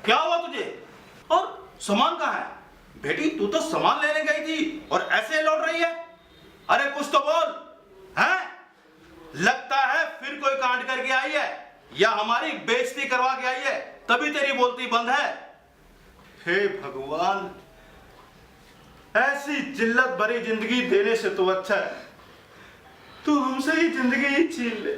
क्या हुआ तुझे? और सामान कहाँ है? बेटी तू तो सामान लेने गई थी और ऐसे लौट रही है। अरे कुछ तो बोल। हैं? लगता है फिर कोई कांड करके आई है या हमारी बेइज्जती करवा के आई है, तभी तेरी बोलती बंद है। हे भगवान, ऐसी जिल्लत भरी जिंदगी देने से तो अच्छा है तू हमसे ही जिंदगी ही छीन ले।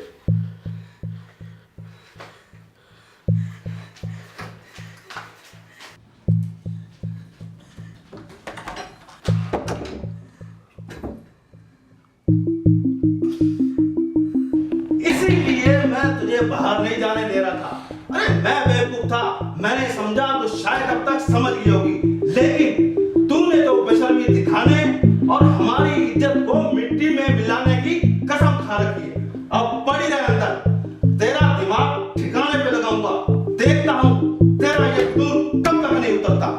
बाहर नहीं जाने दे रहा था। अरे मैं बेवकूफ था, मैंने समझा तो शायद अब तक समझ गई होगी, लेकिन तुमने तो बेशर्मी दिखाने और हमारी इज्जत को मिट्टी में मिलाने की कसम खा रखी है। अब पड़ी रहे अंदर, तेरा दिमाग ठिकाने पे लगाऊंगा। देखता हूं तेरा ये खून कब तक नहीं उतरता।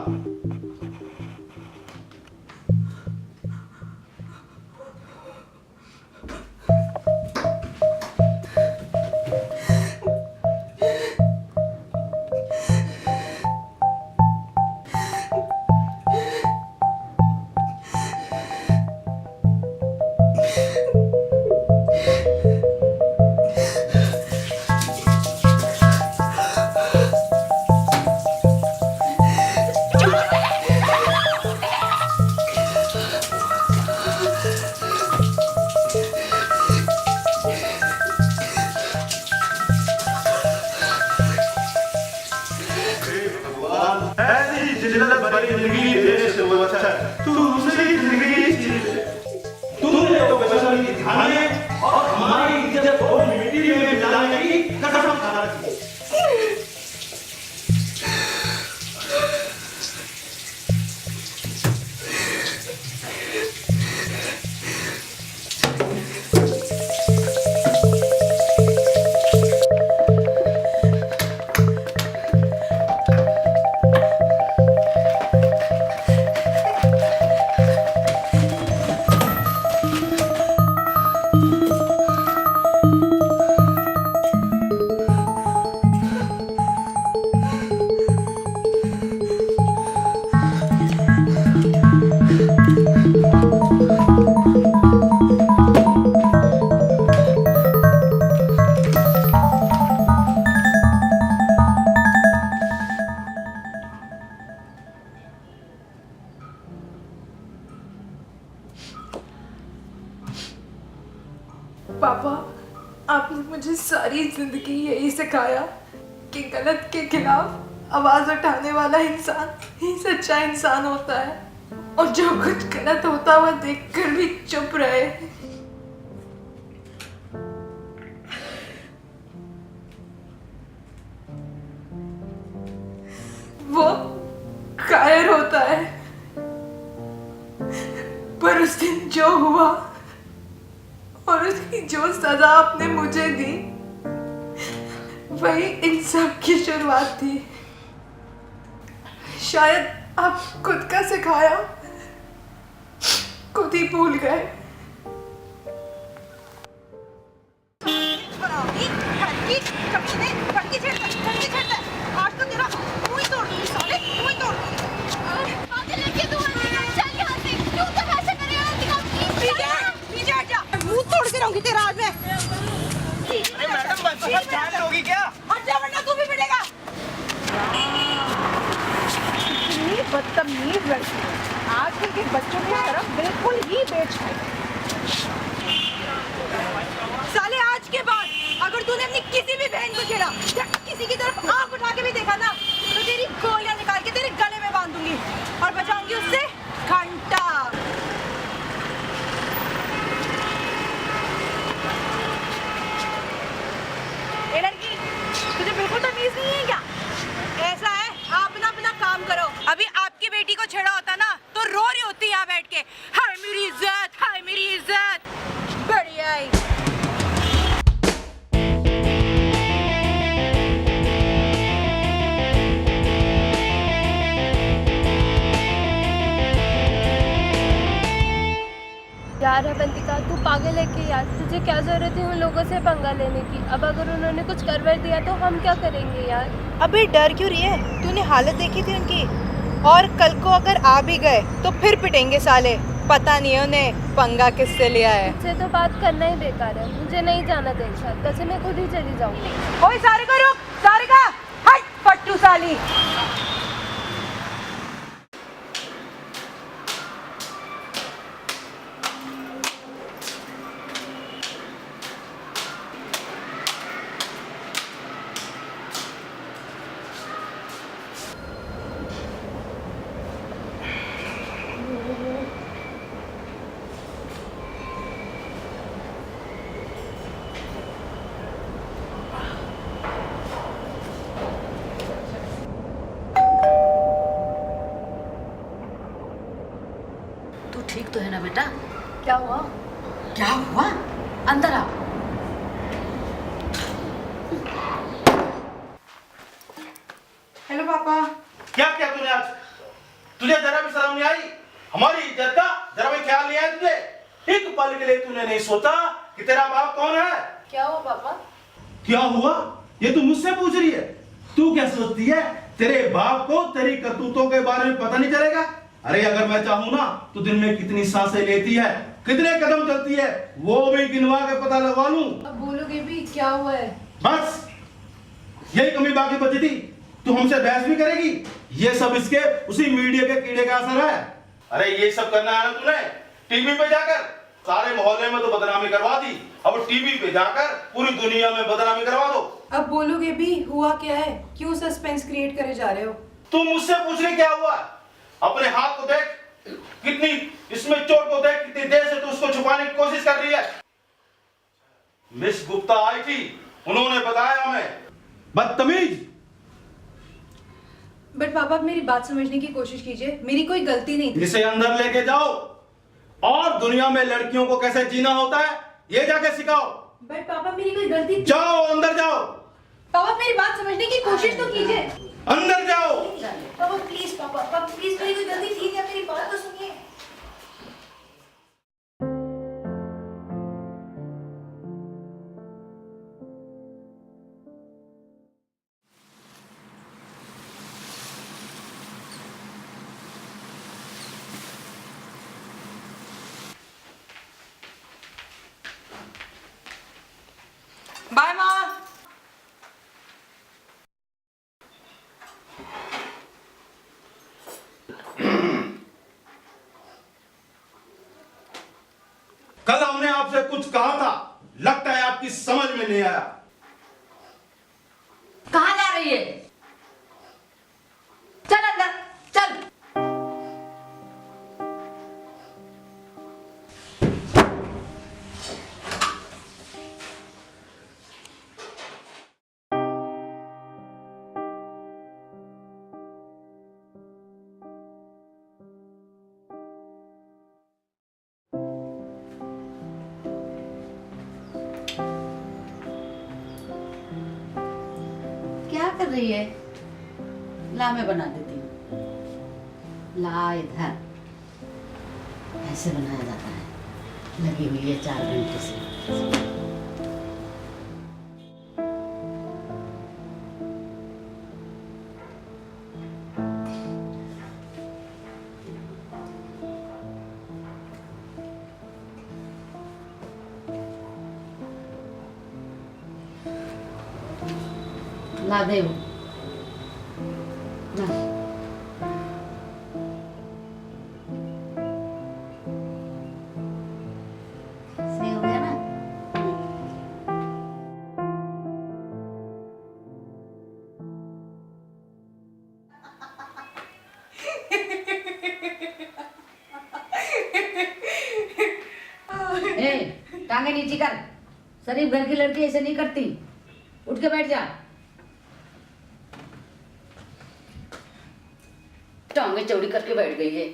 जिंदगी देने से वो अच्छा है तू हमसे ही जिंदगी छीन ले। तूने तो बेशर्मी दिखाने और हमारी इज्जत को मिट्टी में मिलाने की कसम खा रखी है। पापा, आपने मुझे सारी जिंदगी यही सिखाया कि गलत के खिलाफ आवाज उठाने वाला इंसान ही सच्चा इंसान होता है और जो कुछ गलत होता हुआ देखकर भी चुप रहे। वो कायर होता है, पर उस दिन जो हुआ और उसकी जो सजा आपने मुझे दी वही इन सब की शुरुआत थी। शायद आप खुद का सिखाया खुद ही भूल गए। आज तो तेरा मुंह ही तोड़ दूंगी साले, मुंह ही तोड़ दूंगी। मुंह तोड़ के रहूंगी तेरा आज मैं। अरे मैडम बस जान होगी क्या? हट जा वरना तू भी मिलेगा। इतनी बदतमीज लड़की आजकल के बच्चों की तरफ बिल्कुल ही बेच है। साले आज के बाद किसी भी बहन को छेड़ा या किसी की तरफ आंख उठा के भी देखा ना तो तेरी गोलियां निकाल के तेरे गले में बांध दूंगी और बचाऊंगी उससे घंटा। ए लड़की, तुझे बिल्कुल तमीज नहीं है क्या? ऐसा है, आप ना अपना काम करो। अभी आपकी बेटी को छेड़ा होता ना तो रो रही होती यहाँ बैठ के, हाय मेरी इज्जत, हाय मेरी इज्जत। बढ़िया ही। यार अवंतिका, तू पागल है कि यार? तुझे क्या जरूरत है उन लोगों से पंगा लेने की? अब अगर उन्होंने कुछ करवा दिया तो हम क्या करेंगे यार? अबे डर क्यों रही है? तूने हालत देखी थी उनकी। और कल को अगर आ भी गए तो फिर पिटेंगे साले। पता नहीं है उन्हें पंगा किससे लिया है। मुझसे तो बात करना ही बेकार है। मुझे नहीं जाना तेरे साथ, वैसे मैं खुद ही चली जाऊंगी। ओए सारिका रुक, सारिका हट फट्टू साली। तू ठीक तो है ना बेटा? क्या हुआ? क्या हुआ? अंदर आ। हेलो पापा। क्या किया तूने आज? तुझे जरा भी शर्म नहीं आई? हमारी इज्जत का जरा भी ख्याल नहीं आया तुझे? एक पल के लिए तूने नहीं सोचा कि तेरा बाप कौन है? क्या हुआ पापा? क्या हुआ ये तू मुझसे पूछ रही है? तू क्या सोचती है तेरे बाप को तेरी करतूतों के बारे में पता नहीं चलेगा? अरे अगर मैं चाहूं ना तो दिन में कितनी सांसें लेती है, कितने कदम चलती है, वो भी गिनवा के पता लगवा लूं। अब बोलोगे भी क्या हुआ है? बस यही कमी बाकी बची थी। तू हमसे बहस भी करेगी? ये सब इसके उसी मीडिया के कीड़े का असर है। अरे ये सब करना है ना तूने टीवी पे जाकर? सारे मोहल्ले में तो बदनामी करवा दी, अब टीवी पे जाकर पूरी दुनिया में बदनामी करवा दो। अब बोलोगे भी हुआ क्या है? क्यों सस्पेंस क्रिएट करे जा रहे हो? तुम मुझसे पूछ रही क्या हुआ? अपने हाथ को देख, कितनी इसमें चोट को देख, कितनी देर से तू उसको छुपाने की कोशिश कर रही है। मिस गुप्ता आई थी, उन्होंने बताया हमें। बदतमीज। बट पापा आप मेरी बात समझने की कोशिश कीजिए, मेरी कोई गलती नहीं थी। इसे अंदर लेके जाओ और दुनिया में लड़कियों को कैसे जीना होता है ये जाके सिखाओ। बट पापा मेरी कोई गलती थी। जाओ अंदर जाओ। पापा मेरी बात समझने की कोशिश तो कीजिए। अंदर जाओ। पापा प्लीज, पापा प्लीज, मेरी कोई गलती थी क्या? मेरी बात तो सुनिए। बाय माँ। कल हमने आपसे कुछ कहा था, लगता है आपकी समझ में नहीं आया। कहाँ जा रही है? चल अंदर चल। क्या कर रही है? ला मैं बना देती हूँ। ला इधर। ऐसे बनाया जाता है। लगी हुई है 4 घंटे से। ला दे वो। ला। सही हो गया ना? टांगे नीचे कर। शरीफ घर की लड़की ऐसे नहीं करती। उठ के बैठ जा। टांगे चौड़ी करके बैठ गई है।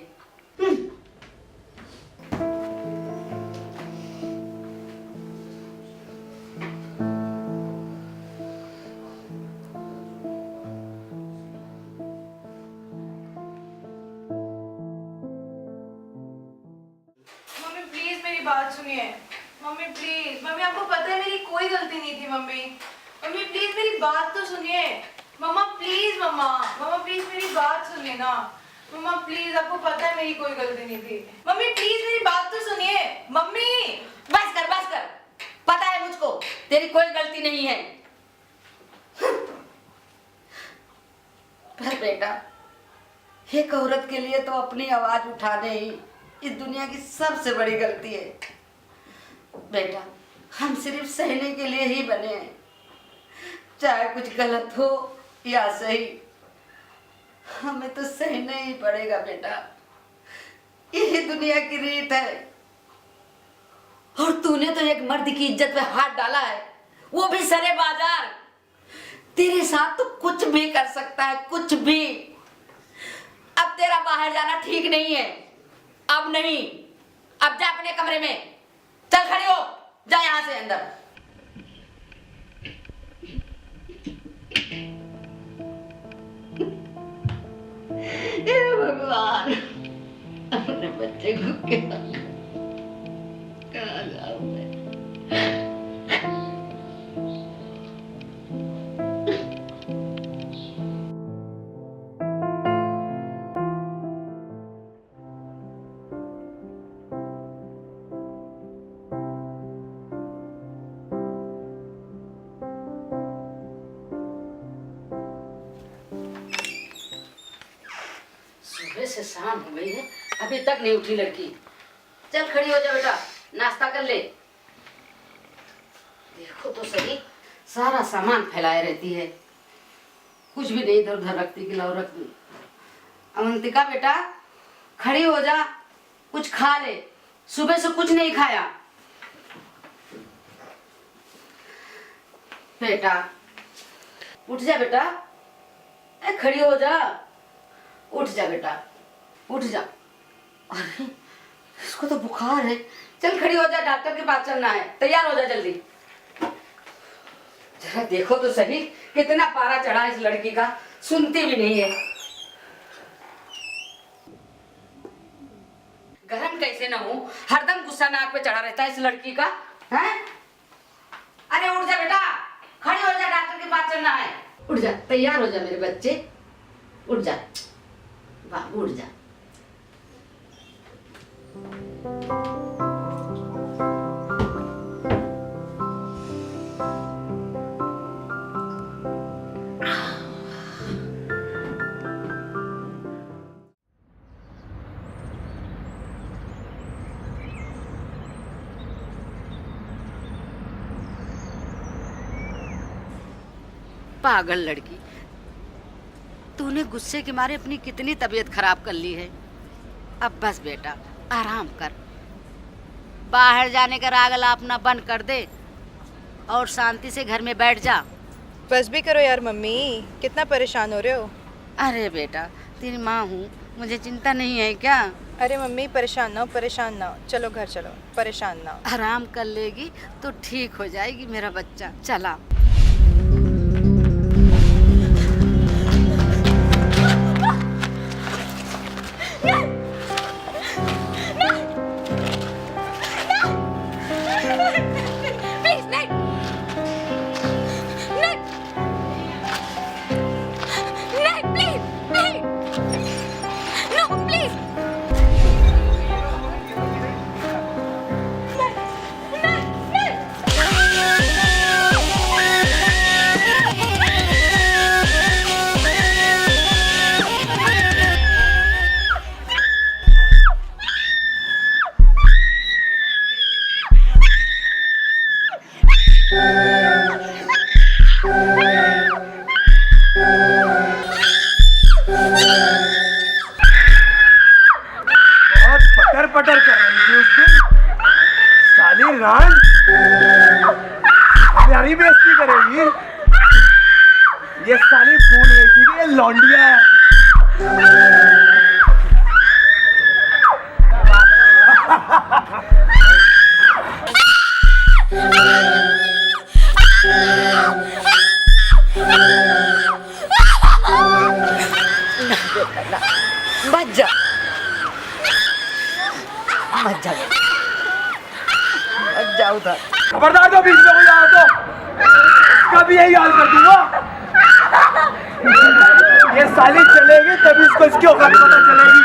मम्मी प्लीज मेरी बात सुनिए। मम्मी प्लीज, मम्मी आपको पता है मेरी कोई गलती नहीं थी। मम्मी मम्मी प्लीज मेरी बात तो सुनिए। मम्मा प्लीज, मम्मा प्लीज मेरी बात सुनिए ना। मम्मा प्लीज, आपको पता है मेरी कोई गलती नहीं थी। मम्मी प्लीज मेरी बात तो सुनिए। मम्मी बस कर बस कर। पता है मुझको तेरी कोई गलती नहीं है। पर बेटा, एक औरत के लिए तो अपनी आवाज उठाने ही इस दुनिया की सबसे बड़ी गलती है। बेटा, हम सिर्फ सहने के लिए ही बने हैं, चाहे कुछ गलत हो या सही, हमें तो सहना ही पड़ेगा बेटा। यही दुनिया की रीत है। और तूने तो एक मर्द की इज्जत पे हाथ डाला है, वो भी सरे बाजार। तेरे साथ तो कुछ भी कर सकता है, कुछ भी। अब तेरा बाहर जाना ठीक नहीं है। अब नहीं, अब जा अपने कमरे में। चल खड़ी हो, जा यहां से अंदर। हे भगवान, अपने बच्चे को कहाँ लाऊं मैं? सुबह से शाम हो गई है, अभी तक नहीं उठी लड़की। चल खड़ी हो जा बेटा, नाश्ता कर ले। देखो तो सही, सारा सामान फैलाए रहती है, कुछ भी नहीं इधर उधर रखती। गिलाव रख दी। अवंतिका बेटा, खड़ी हो जा, कुछ खा ले। सुबह से कुछ नहीं खाया। बेटा उठ जा बेटा, खड़ी हो जा। उठ जा बेटा, उठ जा। अरे इसको तो बुखार है। चल खड़ी हो जा, डॉक्टर के पास चलना है। तैयार हो जा जल्दी। जरा देखो तो सही, कितना पारा चढ़ा इस लड़की का, सुनती भी नहीं है। गरम कैसे ना हो, हरदम गुस्सा नाक पे चढ़ा रहता है इस लड़की का, हैं? अरे उठ जा बेटा, खड़ी हो जा, डॉक्टर के पास चलना है। उठ जा, तैयार हो जा मेरे बच्चे, उठ जा बाबू, उठ जा। पागल लड़की, तूने गुस्से के मारे अपनी कितनी तबीयत खराब कर ली है। अब बस बेटा, आराम कर। बाहर जाने का राग अलापना बंद कर दे और शांति से घर में बैठ जा। बस भी करो यार मम्मी, कितना परेशान हो रहे हो। अरे बेटा, तेरी माँ हूँ, मुझे चिंता नहीं है क्या? अरे मम्मी परेशान ना हो, परेशान ना हो। चलो घर चलो, परेशान ना हो। आराम कर लेगी तो ठीक हो जाएगी मेरा बच्चा। चला। लौंडिया है। मत जा, मत जा, मत जाओ उधर। खबरदार तो बीच में कोई आया तो कभी यही हाल कर दूंगा। ये साली चलेगी तभी इसको इसकी औकात पता चलेगी।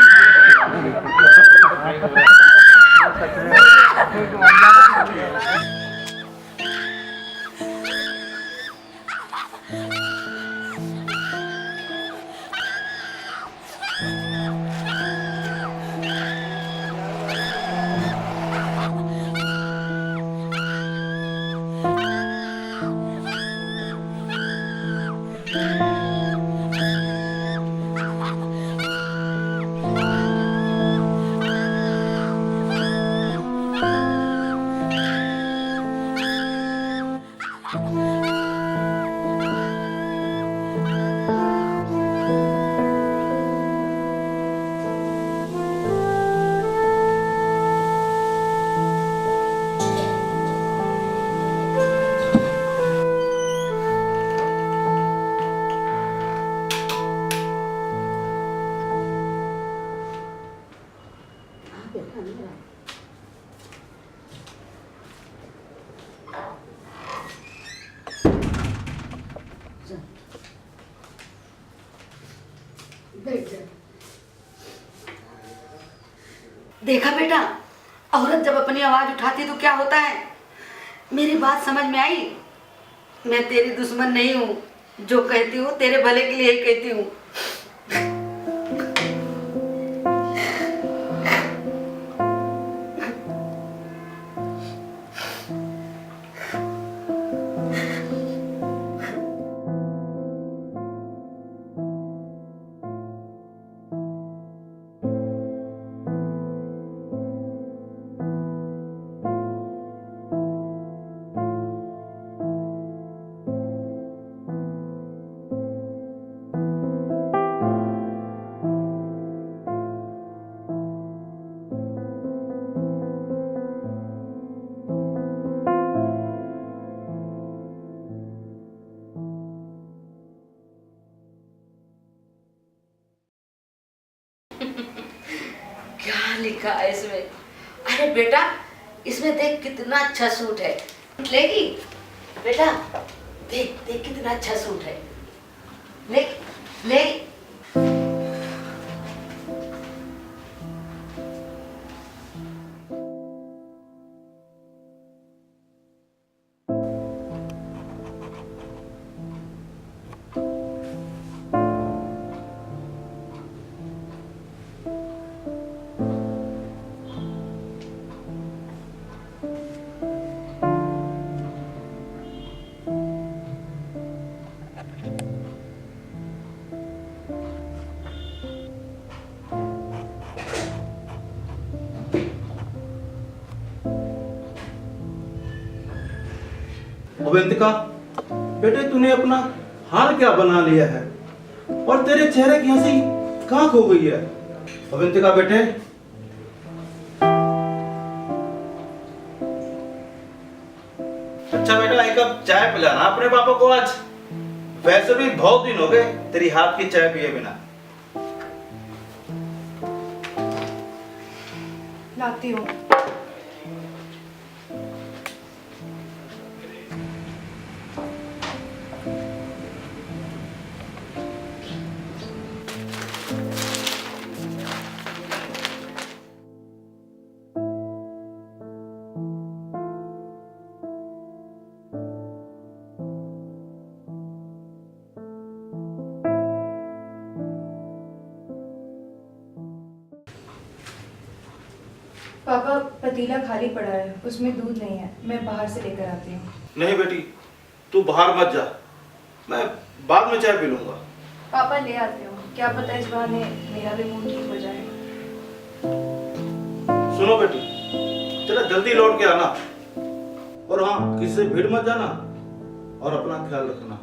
देखा बेटा, औरत जब अपनी आवाज उठाती तो क्या होता है। मेरी बात समझ में आई? मैं तेरी दुश्मन नहीं हूँ, जो कहती हूँ तेरे भले के लिए ही कहती हूँ। क्या लिखा है इसमें? अरे बेटा, इसमें देख कितना अच्छा सूट है। लेगी बेटा, देख देख कितना अच्छा सूट है। ले ले। अवंतिका, बेटे तूने अपना हाल क्या बना लिया है और तेरे चेहरे की हंसी कहाँ खो गई है? अवंतिका बेटे, अच्छा बेटा एक कप चाय पिलाना अपने पापा को आज। वैसे भी बहुत दिन हो गए तेरी हाथ की चाय पिए बिना। लाती हूँ। पापा, पतीला खाली पड़ा है, उसमें दूध नहीं है, मैं बाहर से लेकर आती हूँ। नहीं बेटी, तू बाहर मत जा, मैं बाद में चाय पी लूंगा। पापा ले आती हूँ, क्या पता इस बहाने मेरा भी मूड ठीक हो जाए। सुनो बेटी, जरा जल्दी लौट के आना, और हाँ किसी से भीड़ मत जाना और अपना ख्याल रखना।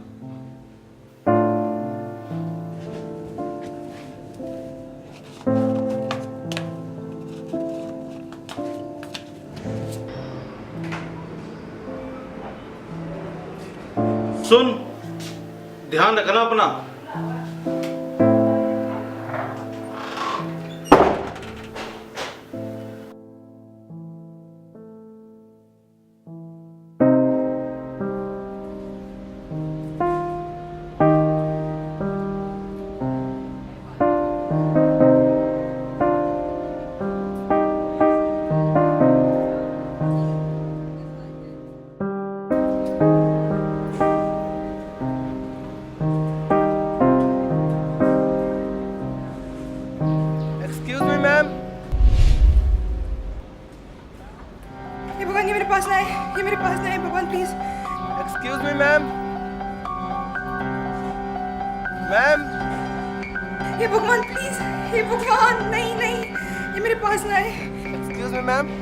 सुन, ध्यान रखना अपना। Excuse me ma'am. ये भगवान, ये मेरे पास ना आए, ये मेरे पास ना आए भगवान, please. Excuse me ma'am. Ma'am. ये भगवान प्लीज, ये भगवान, नहीं नहीं, ये मेरे पास ना आए। Excuse me ma'am.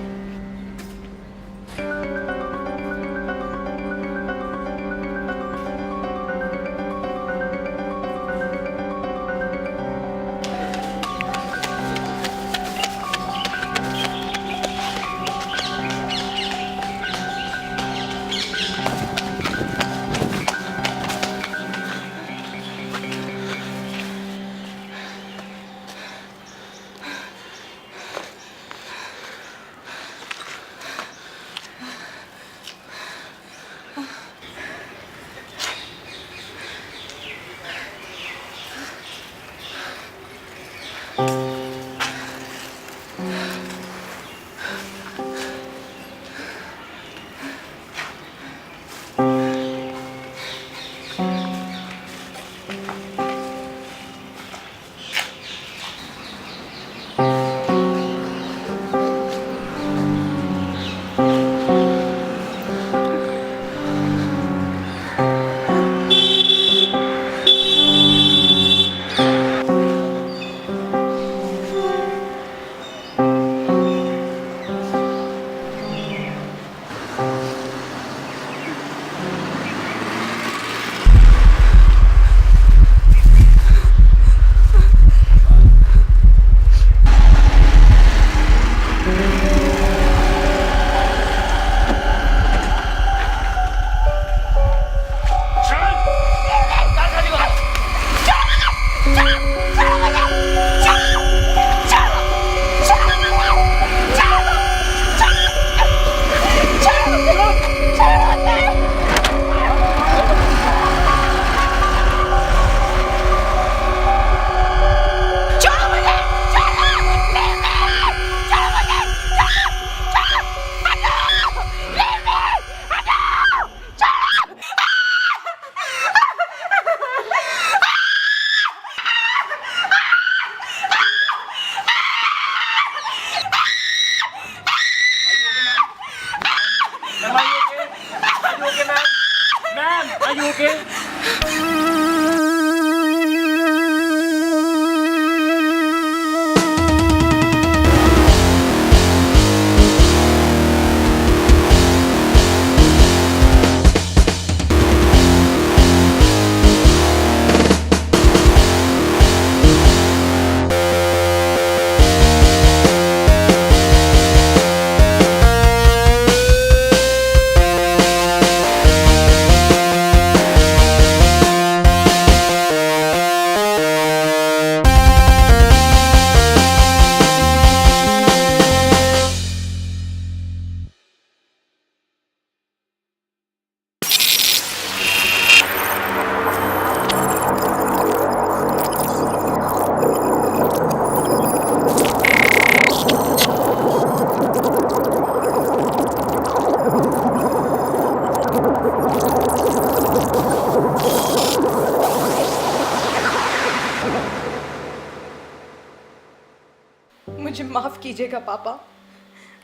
मुझे माफ कीजिएगा पापा,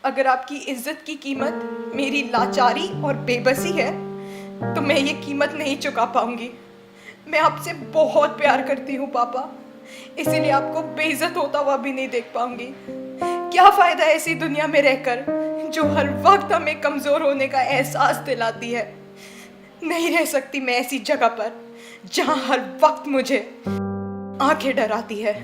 अगर आपकी इज्जत की कीमत मेरी लाचारी और बेबसी है तो मैं ये कीमत नहीं चुका पाऊंगी। मैं आपसे बहुत प्यार करती हूँ पापा, इसीलिए आपको बेइज्जत होता हुआ भी नहीं देख पाऊंगी। क्या फायदा ऐसी दुनिया में रहकर जो हर वक्त हमें कमजोर होने का एहसास दिलाती है। नहीं रह सकती मैं ऐसी जगह पर जहां हर वक्त मुझे आंखें डराती है।